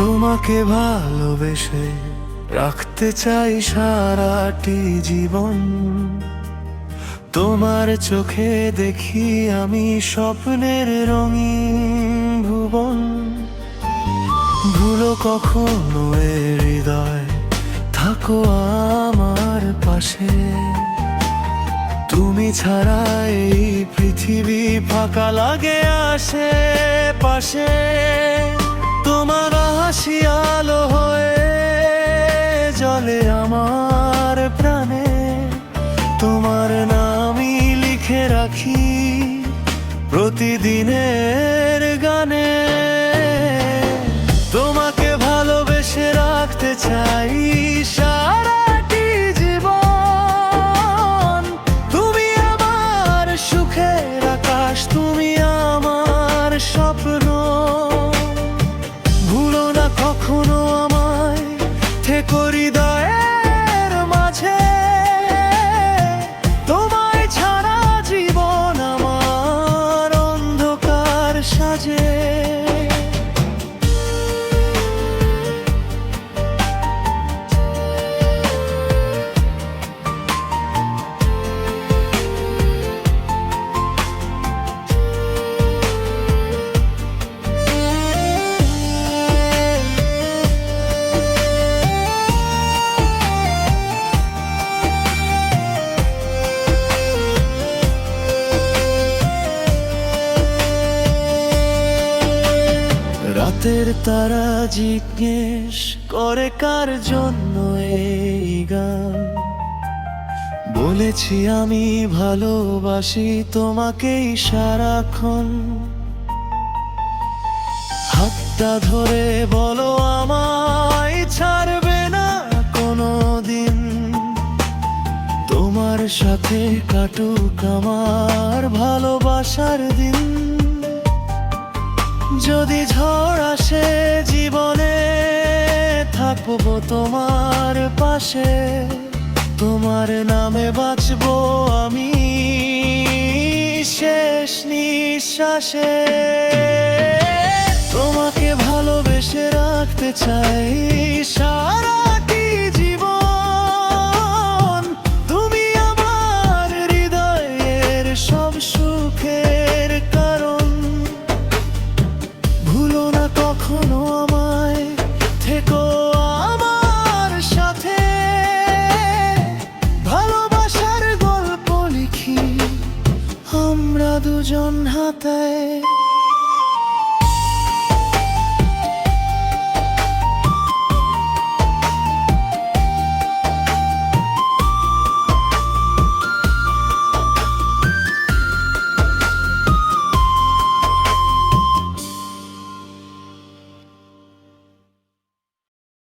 তোমাকে ভালোবেসে রাখতে চাই সারাটি জীবন। তোমার চোখে দেখি আমি স্বপ্নের রঙিন ভুবন। ভুলো কখনো এ হৃদয়, থাকো আমার পাশে। তুমি ছাড়া এই পৃথিবী ফাঁকা লাগে আশেপাশে। তোমার হাসি আলো হয়ে জ্বলে আমার প্রাণে। তোমার নামই লিখে রাখি প্রতিদিনের গানে। তোমাকে ভালোবেসে রাখতে চাই সারাটি জীবন। তুমি আমার সুখের আকাশ, তুমি আমার স্বপ্ন। ভুলো না কখনো আমায়, থেকো হৃদয়ের মাঝে। তোমায় ছাড়া জীবন আমার অন্ধকার সাজে। রাতের তারা জিজ্ঞেস করে কার জন্য এই গান। বলেছি আমি ভালোবাসি তোমাকেই সারাক্ষণ। হাতটা ধরে বলো আমায় ছাড়বে না কোনো দিন। তোমার সাথে কাটুক আমার ভালোবাসার দিন। যদি ঝড় আসে জীবনে, থাকবো তোমার পাশে। তোমার নামে বাঁচবো আমি শেষ নিঃশ্বাসে। তোমাকে ভালোবেসে রাখতে চাই সারাটি জীবন। তুমি আমার হৃদয়ের সব সুখের কারণ। ভুলো না কখনো আমায়, থেকো আমার সাথে। ভালোবাসার গল্প লিখি আমরা দুজন হাতে।